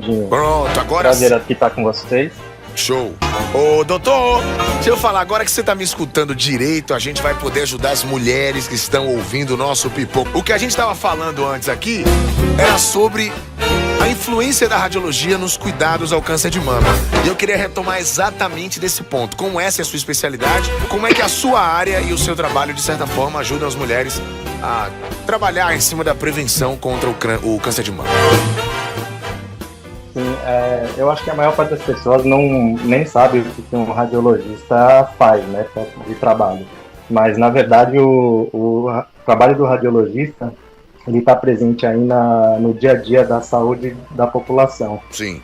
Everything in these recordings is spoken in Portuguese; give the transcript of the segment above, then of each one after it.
Serginho. Pronto, agora Prazer aqui estar com vocês. Show. Ô, doutor, deixa eu falar, agora que você tá me escutando direito, a gente vai poder ajudar as mulheres que estão ouvindo o nosso pipoco. O que a gente tava falando antes aqui era sobre a influência da radiologia nos cuidados ao câncer de mama. E eu queria retomar exatamente desse ponto. Como essa é a sua especialidade, como é que a sua área e o seu trabalho, de certa forma, ajudam as mulheres a trabalhar em cima da prevenção contra o câncer de mama? Sim, eu acho que a maior parte das pessoas nem sabe o que um radiologista faz, né, de trabalho. Mas, na verdade, o trabalho do radiologista, ele está presente aí no dia a dia da saúde da população. Sim.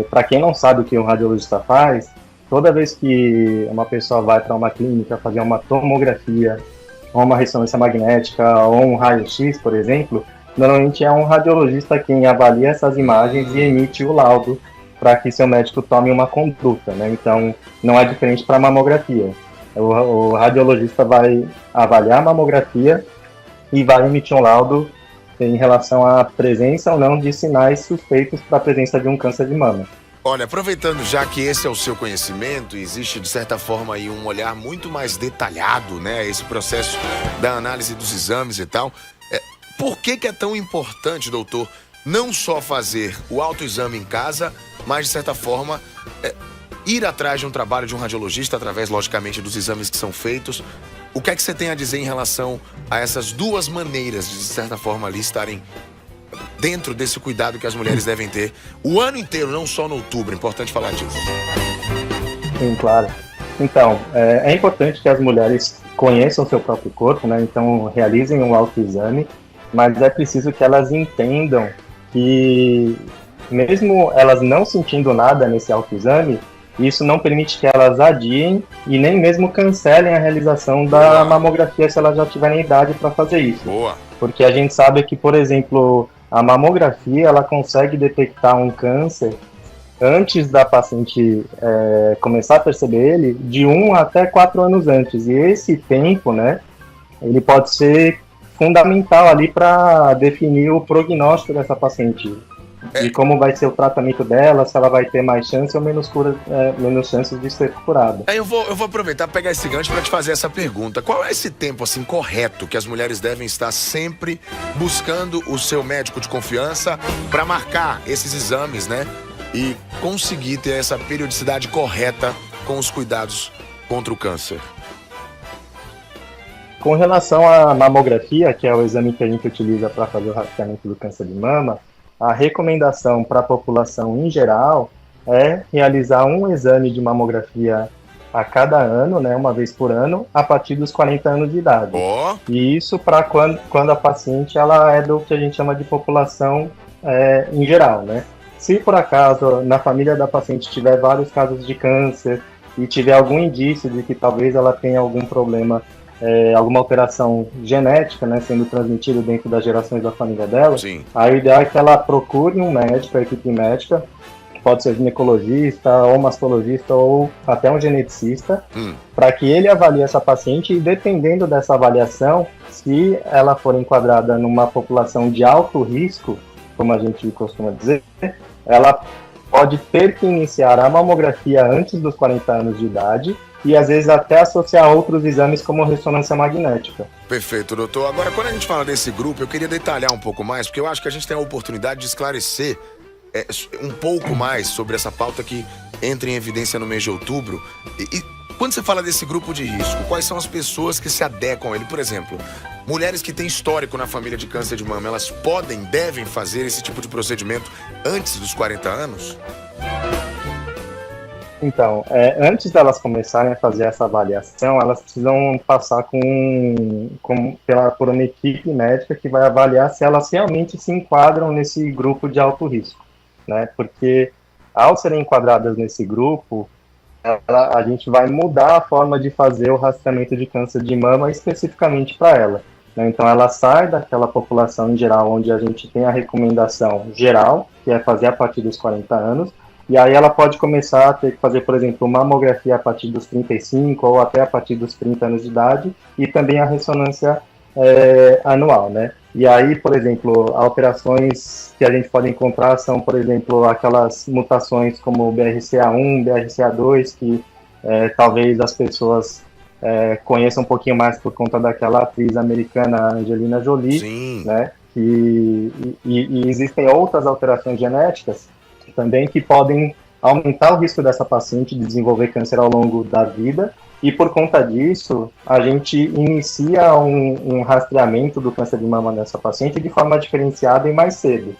Para quem não sabe o que um radiologista faz, toda vez que uma pessoa vai para uma clínica fazer uma tomografia, ou uma ressonância magnética, ou um raio-x, por exemplo, normalmente é um radiologista quem avalia essas imagens e emite o laudo para que seu médico tome uma conduta, né? Então, não é diferente para a mamografia. O radiologista vai avaliar a mamografia e vai emitir um laudo em relação à presença ou não de sinais suspeitos para a presença de um câncer de mama. Olha, aproveitando já que esse é o seu conhecimento, existe de certa forma aí um olhar muito mais detalhado, né? Esse processo da análise dos exames e tal. Por que é tão importante, doutor, não só fazer o autoexame em casa, mas, de certa forma, ir atrás de um trabalho de um radiologista, através, logicamente, dos exames que são feitos? O que é que você tem a dizer em relação a essas duas maneiras de certa forma, ali estarem dentro desse cuidado que as mulheres devem ter o ano inteiro, não só no outubro? É importante falar disso. Sim, claro. Então, é importante que as mulheres conheçam o seu próprio corpo, né? Então, realizem um autoexame, mas é preciso que elas entendam que, mesmo elas não sentindo nada nesse autoexame, isso não permite que elas adiem e nem mesmo cancelem a realização da mamografia se elas já tiverem idade para fazer isso. Boa. Porque a gente sabe que, por exemplo, a mamografia ela consegue detectar um câncer antes da paciente começar a perceber ele, de 1 até 4 anos antes. E esse tempo, né, ele pode ser fundamental ali para definir o prognóstico dessa paciente. E como vai ser o tratamento dela, se ela vai ter mais chance ou menos chances de ser curada. Eu vou aproveitar para pegar esse gancho para te fazer essa pergunta. Qual é esse tempo assim correto que as mulheres devem estar sempre buscando o seu médico de confiança para marcar esses exames, né? E conseguir ter essa periodicidade correta com os cuidados contra o câncer? Com relação à mamografia, que é o exame que a gente utiliza para fazer o rastreamento do câncer de mama, a recomendação para a população em geral é realizar um exame de mamografia a cada ano, né, uma vez por ano, a partir dos 40 anos de idade. E isso para quando a paciente ela é do que a gente chama de população em geral, né? Se por acaso na família da paciente tiver vários casos de câncer e tiver algum indício de que talvez ela tenha algum problema, alguma alteração genética, né, sendo transmitido dentro das gerações da família dela, Sim. A ideia é que ela procure um médico, a equipe médica, pode ser ginecologista, ou mastologista, ou até um geneticista, para que ele avalie essa paciente e, dependendo dessa avaliação, se ela for enquadrada numa população de alto risco, como a gente costuma dizer, ela pode ter que iniciar a mamografia antes dos 40 anos de idade, e às vezes até associar outros exames como ressonância magnética. Perfeito, doutor. Agora, quando a gente fala desse grupo, eu queria detalhar um pouco mais, porque eu acho que a gente tem a oportunidade de esclarecer um pouco mais sobre essa pauta que entra em evidência no mês de outubro. E quando você fala desse grupo de risco, quais são as pessoas que se adequam a ele? Por exemplo, mulheres que têm histórico na família de câncer de mama, elas devem fazer esse tipo de procedimento antes dos 40 anos? Então, antes delas começarem a fazer essa avaliação, elas precisam passar por uma equipe médica que vai avaliar se elas realmente se enquadram nesse grupo de alto risco, né? Porque ao serem enquadradas nesse grupo, a gente vai mudar a forma de fazer o rastreamento de câncer de mama especificamente para ela, né? Então, ela sai daquela população em geral onde a gente tem a recomendação geral, que é fazer a partir dos 40 anos, e aí ela pode começar a ter que fazer, por exemplo, uma mamografia a partir dos 35 ou até a partir dos 30 anos de idade, e também a ressonância anual, né? E aí, por exemplo, alterações que a gente pode encontrar são, por exemplo, aquelas mutações como BRCA1, BRCA2, que talvez as pessoas conheçam um pouquinho mais por conta daquela atriz americana Angelina Jolie. Sim. Né? E existem outras alterações genéticas também que podem aumentar o risco dessa paciente de desenvolver câncer ao longo da vida. E por conta disso, a gente inicia um rastreamento do câncer de mama nessa paciente de forma diferenciada e mais cedo.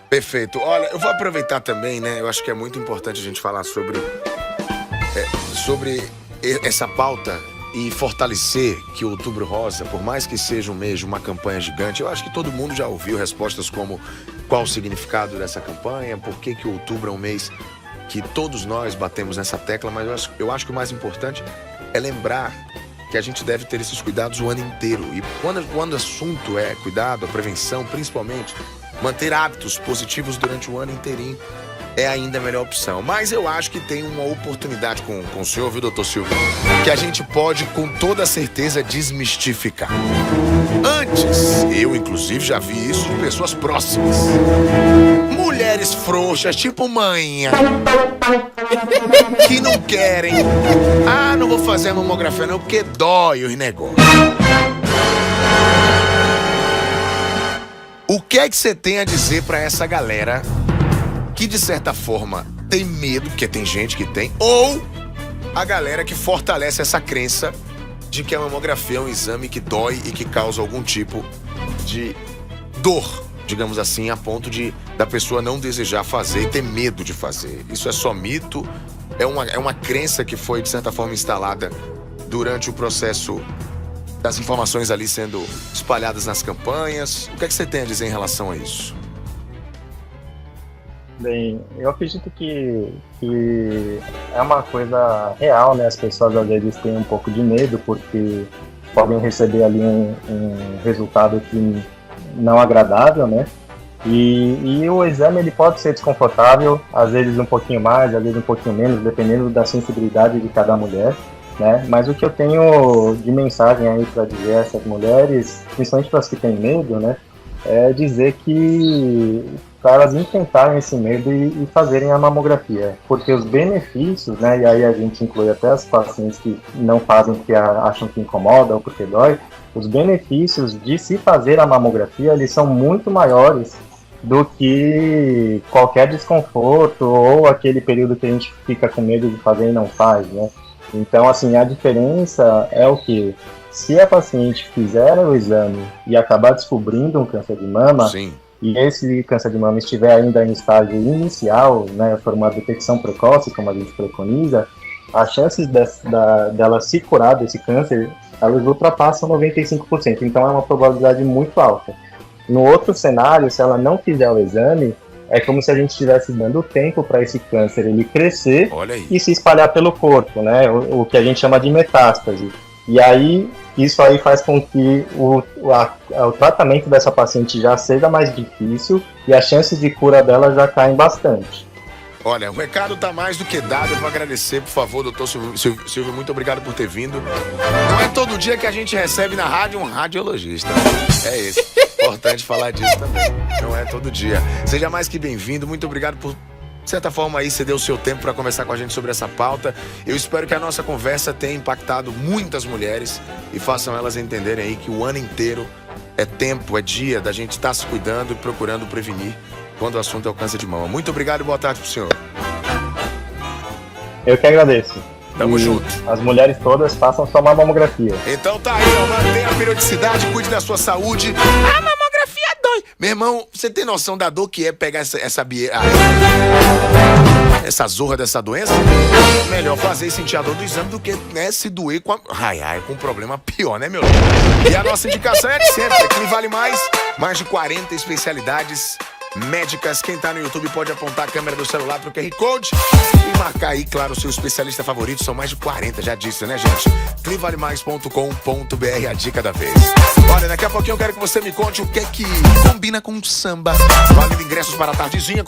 Perfeito. Olha, eu vou aproveitar também, né? Eu acho que é muito importante a gente falar sobre essa pauta e fortalecer que o Outubro Rosa, por mais que seja um mês de uma campanha gigante, eu acho que todo mundo já ouviu respostas como qual o significado dessa campanha, por que o outubro é um mês que todos nós batemos nessa tecla, mas eu acho que o mais importante é lembrar que a gente deve ter esses cuidados o ano inteiro. E quando o assunto é cuidado, a prevenção, principalmente, manter hábitos positivos durante o ano inteirinho é ainda a melhor opção. Mas eu acho que tem uma oportunidade com o senhor, viu, doutor Silvio, que a gente pode com toda certeza desmistificar. Antes, eu inclusive já vi isso de pessoas próximas. Mulheres frouxas, tipo manha, que não querem. Ah, não vou fazer a mamografia não, porque dói os negócios. O que é que você tem a dizer pra essa galera que, de certa forma, tem medo, porque tem gente que tem, ou a galera que fortalece essa crença de que a mamografia é um exame que dói e que causa algum tipo de dor, digamos assim, a ponto da pessoa não desejar fazer e ter medo de fazer? Isso é só mito? É uma crença que foi, de certa forma, instalada durante o processo das informações ali sendo espalhadas nas campanhas? O que é que você tem a dizer em relação a isso? Bem, eu acredito que é uma coisa real, né? As pessoas às vezes têm um pouco de medo porque podem receber ali um resultado que não agradável, né? E o exame ele pode ser desconfortável, às vezes um pouquinho mais, às vezes um pouquinho menos, dependendo da sensibilidade de cada mulher, né? Mas o que eu tenho de mensagem aí para dizer a essas mulheres, principalmente para as que têm medo, né? É dizer que para elas enfrentarem esse medo e fazerem a mamografia, porque os benefícios, né, e aí a gente inclui até as pacientes que não fazem porque acham que incomoda ou porque dói, os benefícios de se fazer a mamografia, eles são muito maiores do que qualquer desconforto ou aquele período que a gente fica com medo de fazer e não faz, né? Então, assim, a diferença é o que? Se a paciente fizer o exame e acabar descobrindo um câncer de mama, Sim. E esse câncer de mama estiver ainda em estágio inicial, né, for uma detecção precoce, como a gente preconiza, as chances dela se curar desse câncer, elas ultrapassam 95%, então é uma probabilidade muito alta. No outro cenário, se ela não fizer o exame, é como se a gente estivesse dando tempo para esse câncer ele crescer e se espalhar pelo corpo, né, o que a gente chama de metástase. E aí, isso aí faz com que o tratamento dessa paciente já seja mais difícil e as chances de cura dela já caem bastante. Olha, o recado tá mais do que dado. Eu vou agradecer, por favor, doutor Silvio, muito obrigado por ter vindo. Não é todo dia que a gente recebe na rádio um radiologista. É isso. Importante falar disso também. Não é todo dia. Seja mais que bem-vindo. Muito obrigado por, de certa forma, aí você deu o seu tempo para conversar com a gente sobre essa pauta. Eu espero que a nossa conversa tenha impactado muitas mulheres e façam elas entenderem aí que o ano inteiro é tempo, é dia da gente estar se cuidando e procurando prevenir quando o assunto é o câncer de mama. Muito obrigado e boa tarde pro senhor. Eu que agradeço. Tamo junto. As mulheres todas façam sua mamografia. Então tá aí, ó, mantenha a periodicidade, cuide da sua saúde. A mamografia dói. Meu irmão, você tem noção da dor que é pegar essa zorra dessa doença? Melhor fazer e sentir a dor do exame do que, né, se doer com com um problema pior, né, meu irmão? E a nossa indicação é de sempre, é que vale mais de 40 especialidades médicas. Quem tá no YouTube pode apontar a câmera do celular pro QR Code e marcar aí, claro, o seu especialista favorito. São mais de 40, já disse, né, gente? clivalemais.com.br, a dica da vez. Olha, daqui a pouquinho eu quero que você me conte o que é que combina com samba. Valendo ingressos para a tardezinha.